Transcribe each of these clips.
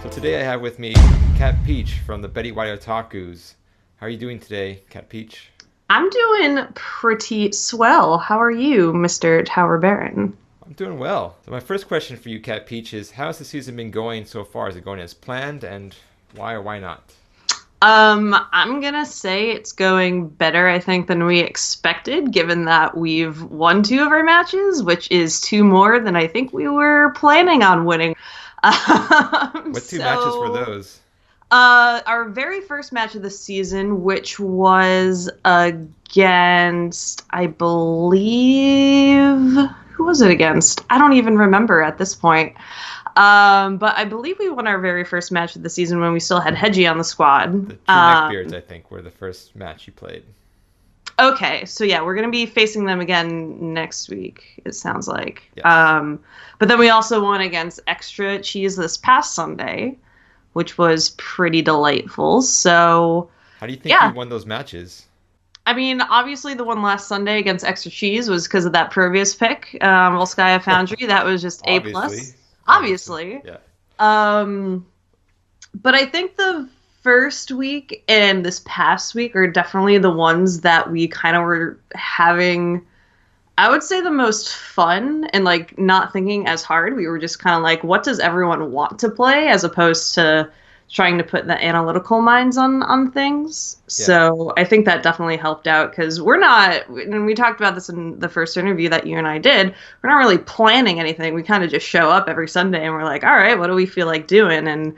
So today I have with me CatPeach from the Betty White Otakus. How are you doing today, CatPeach? I'm doing pretty swell. How are you, Mr. Tower Baron? I'm doing well. So my first question for you, CatPeach, is how has the season been going so far? Is it going as planned, and why or why not? I'm gonna say it's going better, I think, than we expected, given that we've won two of our matches, which is two more than I think we were planning on winning. What two matches were those? Our very first match of the season, which was against, I believe, who was it against? I don't even remember at this point. But I believe we won our very first match of the season when we still had Hedgie on the squad. The two neckbeards, I think, were the first match you played. Okay, so yeah, we're going to be facing them again next week, it sounds like. Yes. But then we also won against Extra Cheese this past Sunday, which was pretty delightful. So, how do you think you won those matches? I mean, obviously the one last Sunday against Extra Cheese was because of that previous pick, Volskaya Foundry. That was just A+. Obviously. Yeah. But I think the first week and this past week are definitely the ones that we kind of were having, I would say, the most fun and like not thinking as hard. We were just kind of like, what does everyone want to play, as opposed to trying to put the analytical minds on things. Yeah. So I think that definitely helped out, because we're not, and we talked about this in the first interview that you and I did, we're not really planning anything. We kind of just show up every Sunday and we're like, all right, what do we feel like doing? And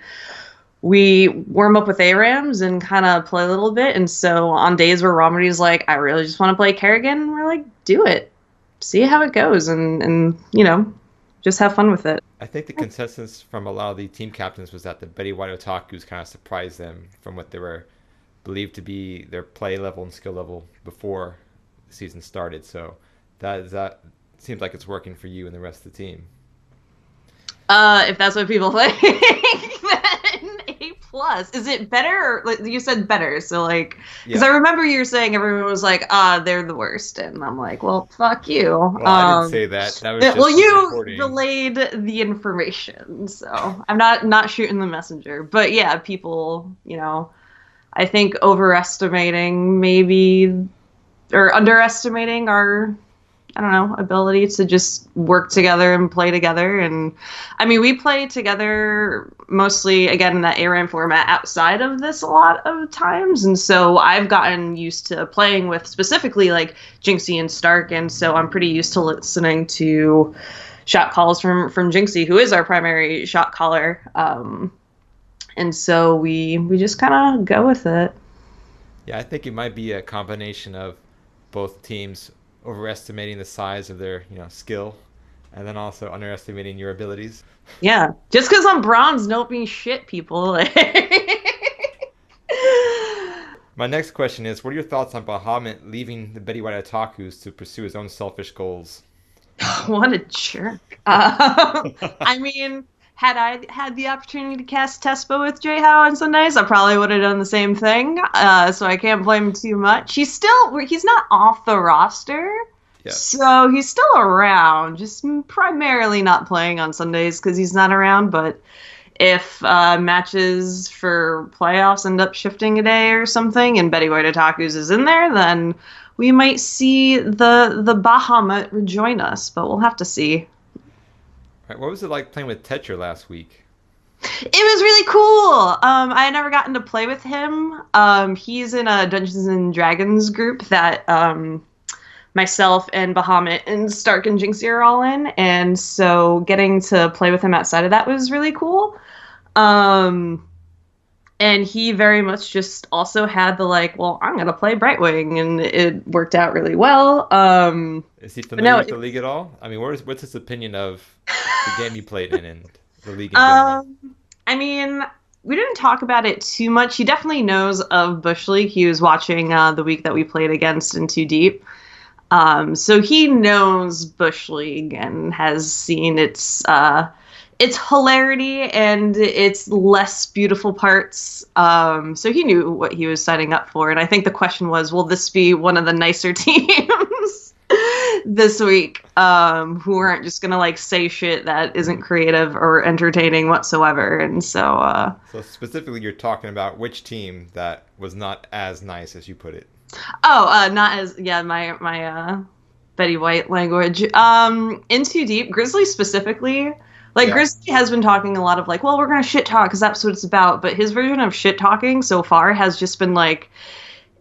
we warm up with ARAMs and kind of play a little bit. And so on days where Romity's like, I really just want to play Kerrigan, we're like, do it. See how it goes and you know, just have fun with it. I think the consensus from a lot of the team captains was that the Betty White Otakus kind of surprised them from what they were believed to be their play level and skill level before the season started. So that seems like it's working for you and the rest of the team. If that's what people think, then A+. Is it better? Or, like, you said better, so like, because I remember you were saying everyone was like, they're the worst, and I'm like, well, fuck you. Well, I didn't say that. That was just you reporting. Relayed the information, so I'm not shooting the messenger. But yeah, people, you know, I think overestimating maybe or underestimating our, I don't know, ability to just work together and play together. And I mean, we play together mostly, again, in that ARAM format outside of this a lot of times. And so I've gotten used to playing with specifically like Jinxie and Stark. And so I'm pretty used to listening to shot calls from Jinxie, who is our primary shot caller. And so we just kind of go with it. Yeah, I think it might be a combination of both teams overestimating the size of their, skill, and then also underestimating your abilities. Yeah, just because I'm bronze, don't mean shit, people. My next question is, what are your thoughts on Bahamut leaving the Betty White Otakus to pursue his own selfish goals? What a jerk. I mean, had I had the opportunity to cast Tespa with J-How on Sundays, I probably would have done the same thing. So I can't blame him too much. He's not off the roster. Yeah. So he's still around, just primarily not playing on Sundays because he's not around. But if matches for playoffs end up shifting a day or something and Betty White Otakus is in there, then we might see the Bahamut rejoin us. But we'll have to see. Right, what was it like playing with Tetra last week? It was really cool. I had never gotten to play with him. He's in a Dungeons and Dragons group that myself and Bahamut and Stark and Jinxie are all in, and so getting to play with him outside of that was really cool. And he very much just also had the like, well, I'm gonna play Brightwing, and it worked out really well. Is he familiar with the league at all? I mean, what's his opinion of the game you played in and the league in general? I mean, we didn't talk about it too much. He definitely knows of Bush League. He was watching the week that we played against in Too Deep. So he knows Bush League and has seen its hilarity and its less beautiful parts. So he knew what he was signing up for. And I think the question was, will this be one of the nicer teams this week, who aren't just gonna like say shit that isn't creative or entertaining whatsoever. And so, So specifically, you're talking about which team that was not as nice as you put it. not as yeah, my Betty White language. In Too Deep, Grizzly specifically. Like Yeah. Grizzly has been talking a lot of like, well, we're gonna shit talk because that's what it's about. But his version of shit talking so far has just been like,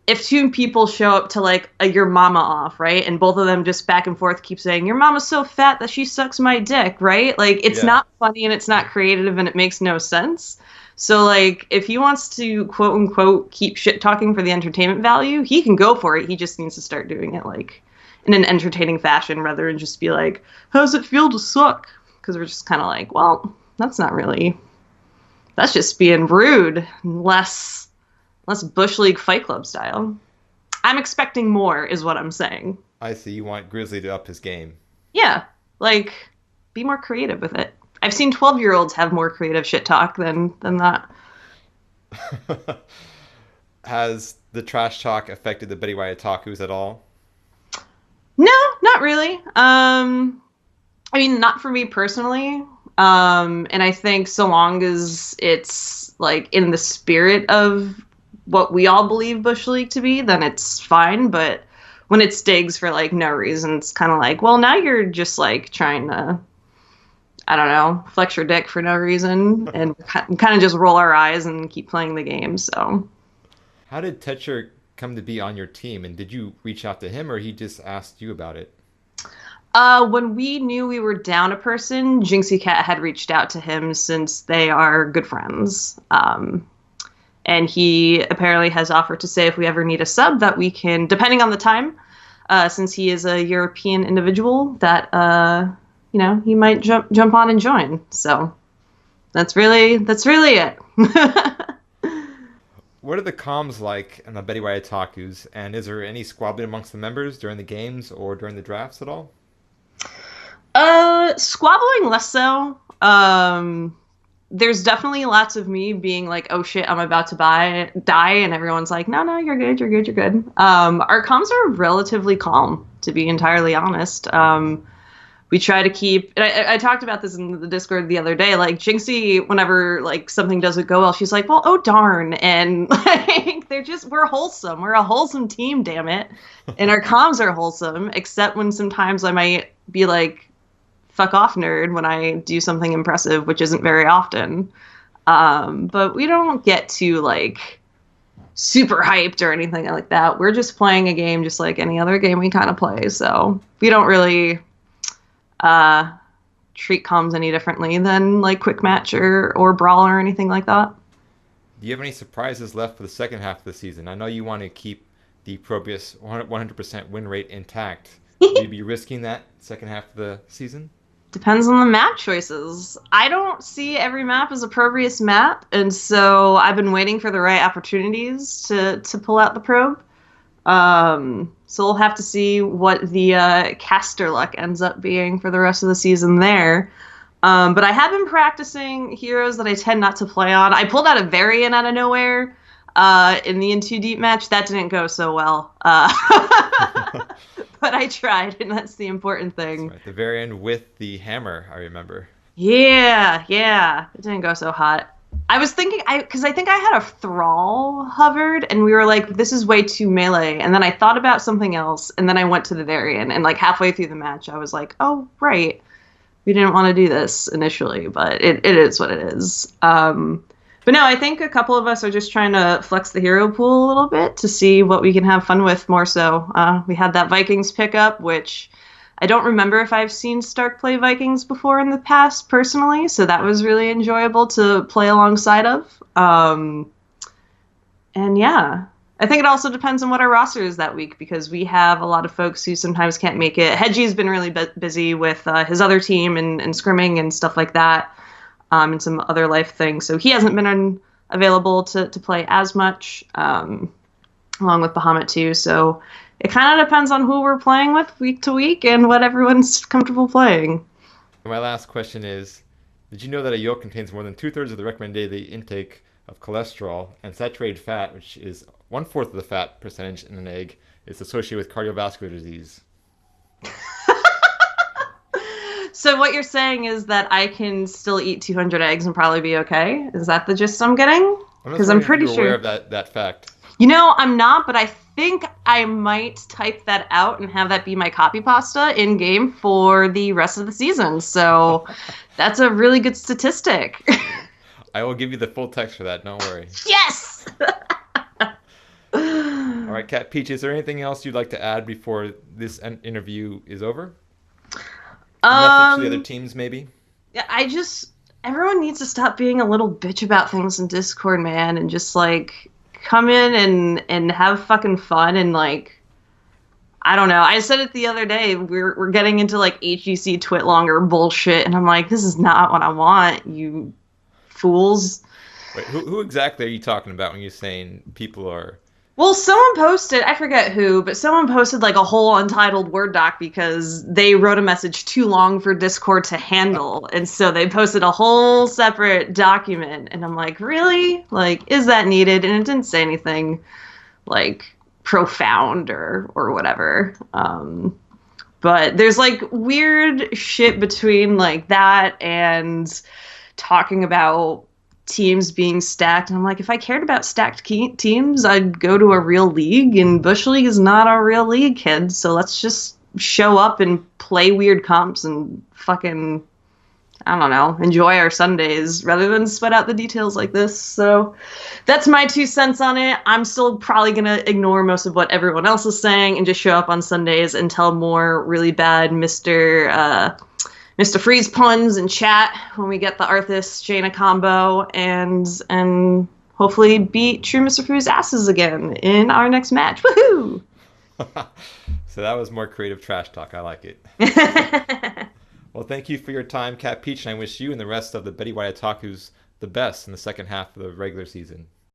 if two people show up to like a your mama off, right? And both of them just back and forth keep saying, your mama's so fat that she sucks my dick, right? Like it's Yeah. not funny and it's not creative and it makes no sense. So like if he wants to quote unquote keep shit talking for the entertainment value, he can go for it. He just needs to start doing it like in an entertaining fashion rather than just be like, how's it feel to suck? Because we're just kind of like, well, that's not really, that's just being rude, less Bush League Fight Club style. I'm expecting more, is what I'm saying. I see. You want Grizzly to up his game. Yeah, like be more creative with it. I've seen 12-year-olds have more creative shit talk than that. Has the trash talk affected the Betty White Otakus at all? No, not really. I mean, not for me personally. And I think so long as it's like in the spirit of what we all believe Bush League to be, then it's fine. But when it stigs for like no reason, it's kind of like, well, now you're just like trying to, I don't know, flex your dick for no reason, and kind of just roll our eyes and keep playing the game. So, How did Tetcher come to be on your team, and did you reach out to him, or he just asked you about it? when we knew we were down a person, Jinxie Cat had reached out to him since they are good friends. And he apparently has offered to say if we ever need a sub that we can, depending on the time, since he is a European individual, that he might jump on and join. So that's really it. What are the comms like in the Betty White Otakus, and is there any squabbling amongst the members during the games or during the drafts at all? Squabbling less so. There's definitely lots of me being like, oh shit, I'm about to die, and everyone's like, no, no, you're good, you're good, you're good. Our comms are relatively calm, to be entirely honest. We try to keep, and I talked about this in the Discord the other day, like Jinxie, whenever like something doesn't go well, she's like, well, oh darn, and like we're wholesome, we're a wholesome team, damn it. And our comms are wholesome, except when sometimes I might be like, fuck off nerd, when I do something impressive, which isn't very often. But we don't get too like super hyped or anything like that. We're just playing a game just like any other game we kind of play. So we don't really treat comms any differently than like quick match or brawl or anything like that. Do you have any surprises left for the second half of the season? I know you want to keep the Probius 100% win rate intact. Will you be risking that second half of the season? Depends on the map choices. I don't see every map as a Probius map, and so I've been waiting for the right opportunities to pull out the probe. So we'll have to see what the caster luck ends up being for the rest of the season there. But I have been practicing heroes that I tend not to play on. I pulled out a variant out of nowhere in the In Too Deep match. That didn't go so well. But I tried, and that's the important thing. Right. The variant with the hammer, I remember. Yeah. It didn't go so hot. I was thinking, because I think I had a Thrall hovered, and we were like, this is way too melee. And then I thought about something else, and then I went to the variant, and like halfway through the match, I was like, oh, right. We didn't want to do this initially, but it is what it is. But no, I think a couple of us are just trying to flex the hero pool a little bit to see what we can have fun with more so. We had that Vikings pickup, which I don't remember if I've seen Stark play Vikings before in the past personally, so that was really enjoyable to play alongside of. And yeah, I think it also depends on what our roster is that week, because we have a lot of folks who sometimes can't make it. Hedgie's been really busy with his other team and scrimming and stuff like that. And some other life things. So he hasn't been available to play as much, along with Bahamut too. So it kind of depends on who we're playing with week to week and what everyone's comfortable playing. My last question is, did you know that a yolk contains more than 2/3 of the recommended daily intake of cholesterol, and saturated fat, which is 1/4 of the fat percentage in an egg, is associated with cardiovascular disease? So what you're saying is that I can still eat 200 eggs and probably be okay? Is that the gist I'm getting? I'm just Because I'm wondering if pretty you're aware sure. of that fact. I'm not, but I think I might type that out and have that be my copy pasta in game for the rest of the season. So that's a really good statistic. I will give you the full text for that. Don't worry. Yes! All right, Cat Peach, is there anything else you'd like to add before this interview is over? A message to the other Um, teams, maybe? yeah, everyone needs to stop being a little bitch about things in Discord, man, and just like come in and have fucking fun and like I don't know. I said it the other day. We're getting into like HGC Twitlonger bullshit, and I'm like, this is not what I want, you fools. Wait, who exactly are you talking about when you're saying people are... Well, someone posted, I forget who, but someone posted like a whole untitled Word doc because they wrote a message too long for Discord to handle. And so they posted a whole separate document. And I'm like, really? Like, is that needed? And it didn't say anything like profound or whatever. But there's like weird shit between like that and talking about teams being stacked. And I'm like, if I cared about stacked teams, I'd go to a real league. And Bush League is not a real league, kids. So let's just show up and play weird comps and fucking, I don't know, enjoy our Sundays rather than sweat out the details like this. So that's my 2 cents on it. I'm still probably going to ignore most of what everyone else is saying and just show up on Sundays and tell more really bad Mr. Freeze puns in chat when we get the Arthas Jaina combo and hopefully beat True Mr. Freeze asses again in our next match. Woohoo! So that was more creative trash talk. I like it. Well, thank you for your time, Cat Peach, and I wish you and the rest of the Betty White Otakus the best in the second half of the regular season.